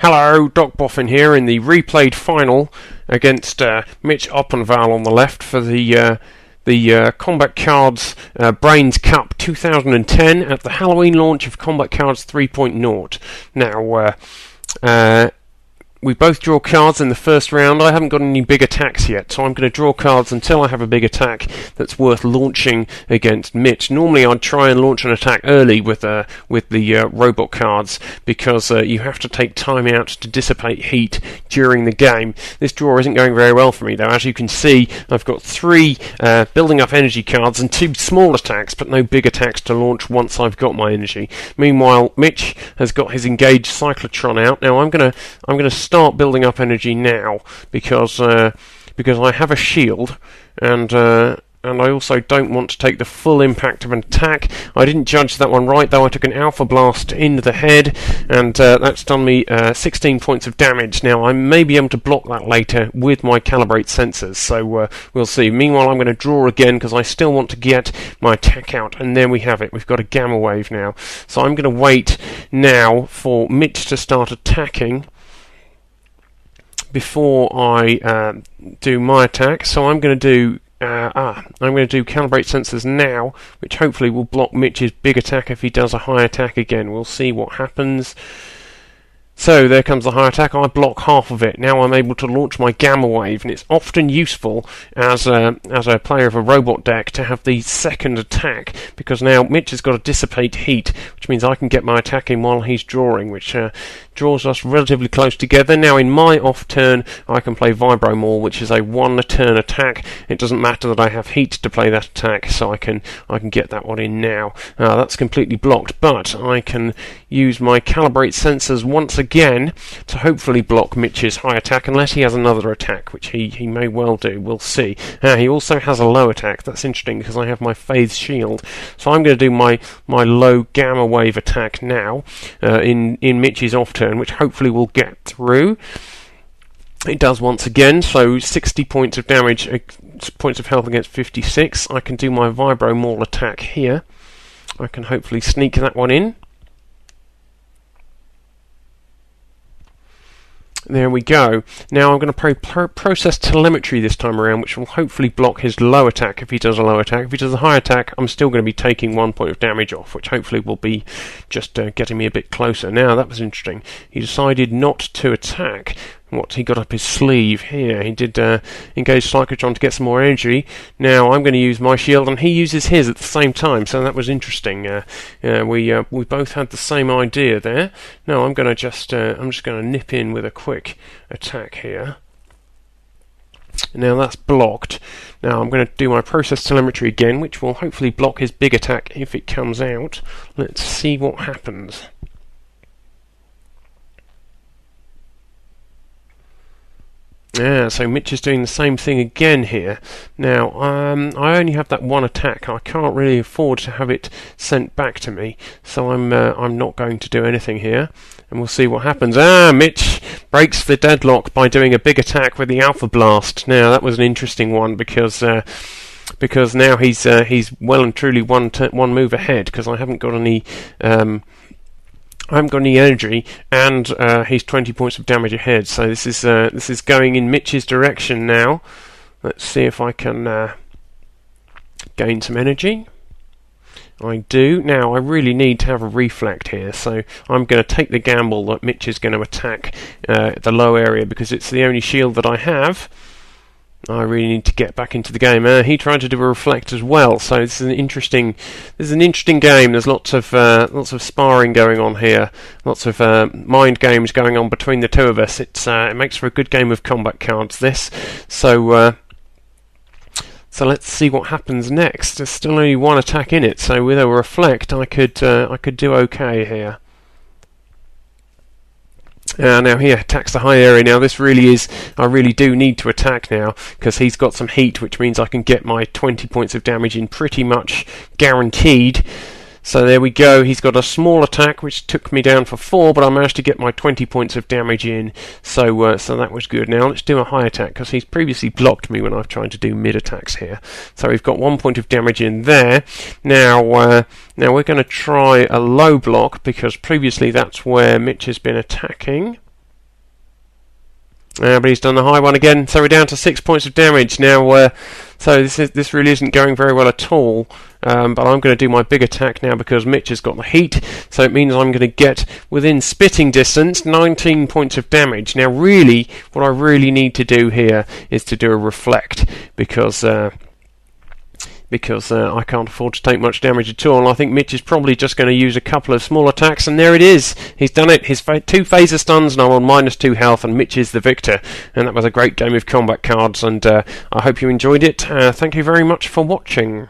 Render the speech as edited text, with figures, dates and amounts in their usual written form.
Hello, Doc Boffin here in the replayed final against Mich Oppenval on the left for the Combat Cards Brains Cup 2010 at the Halloween launch of Combat Cards 3.0. Now, we both draw cards in the first round. I haven't got any big attacks yet, so I'm going to draw cards until I have a big attack that's worth launching against Mich. Normally I'd try and launch an attack early with the robot cards, because you have to take time out to dissipate heat during the game. This draw isn't going very well for me though. As you can see, I've got 3 building up energy cards and 2 small attacks, but no big attacks to launch once I've got my energy. Meanwhile, Mich has got his engaged cyclotron out. Now I'm going to start building up energy now because I have a shield, and I also don't want to take the full impact of an attack. I didn't judge that one right though. I took an alpha blast into the head, and that's done me 16 points of damage. Now I may be able to block that later with my calibrate sensors, so we'll see. Meanwhile, I'm going to draw again because I still want to get my attack out, and there we have it. We've got a gamma wave now, so I'm going to wait now for Mich to start attacking before I do my attack. So I'm going to do calibrate sensors now, which hopefully will block Mich's big attack if he does a high attack again. We'll see what happens. So there comes the high attack. I block half of it. Now I'm able to launch my gamma wave, and it's often useful as a player of a robot deck to have the second attack, because now Mich has got to dissipate heat, which means I can get my attack in while he's drawing, which draws us relatively close together. Now in my off turn I can play Vibro Maul, which is a 1 turn attack. It doesn't matter that I have heat to play that attack, so I can get that one in now. That's completely blocked, but I can use my calibrate sensors once again to hopefully block Mich's high attack, unless he has another attack, which he may well do. We'll see. He also has a low attack. That's interesting because I have my phase shield, so I'm going to do my low gamma wave attack now in Mich's off turn, which hopefully will get through. It does once again, so 60 points of damage, points of health against 56. I can do my Vibro Maul attack here. I can hopefully sneak that one in. There we go. Now I'm going to process telemetry this time around, which will hopefully block his low attack if he does a low attack. If he does a high attack, I'm still going to be taking 1 point of damage off, which hopefully will be just getting me a bit closer. Now that was interesting. He decided not to attack. What he got up his sleeve here. He did engage Cyclotron to get some more energy. Now I'm going to use my shield, and he uses his at the same time, so that was interesting. We both had the same idea there. Now I'm just going to nip in with a quick attack here. Now that's blocked. Now I'm going to do my process telemetry again, which will hopefully block his big attack if it comes out. Let's see what happens. Yeah, so Mich is doing the same thing again here. Now, I only have that one attack. I can't really afford to have it sent back to me, so I'm not going to do anything here, and we'll see what happens. Mich breaks the deadlock by doing a big attack with the Alpha Blast. Now, that was an interesting one because now he's well and truly one move ahead, because I haven't got any. I haven't got any energy, and he's 20 points of damage ahead. So this is going in Mich's direction now. Let's see if I can gain some energy. I do. Now I really need to have a reflect here, so I'm going to take the gamble that Mich is going to attack the low area, because it's the only shield that I have. I really need to get back into the game. He tried to do a reflect as well, so this is an interesting game. There's lots of sparring going on here, lots of mind games going on between the two of us. It makes for a good game of combat cards, this. So let's see what happens next. There's still only one attack in it, so with a reflect, I could do okay here. Now he attacks the high area. Now this really is, I really do need to attack now, because he's got some heat, which means I can get my 20 points of damage in pretty much guaranteed. So there we go. He's got a small attack which took me down for 4, but I managed to get my 20 points of damage in, so that was good. Now let's do a high attack, because he's previously blocked me when I've tried to do mid attacks here. So we've got 1 point of damage in there. Now we're going to try a low block, because previously that's where Mich has been attacking. But he's done the high one again, so we're down to 6 points of damage now. So this really isn't going very well at all. But I'm going to do my big attack now because Mitch has got the heat, so it means I'm going to get within spitting distance, 19 points of damage. Now really, what I really need to do here is to do a reflect, because I can't afford to take much damage at all. And I think Mitch is probably just going to use a couple of small attacks, and there it is. He's done it. His 2 phaser stuns, and I'm on -2 health, and Mitch is the victor. And that was a great game of combat cards, and I hope you enjoyed it. Thank you very much for watching.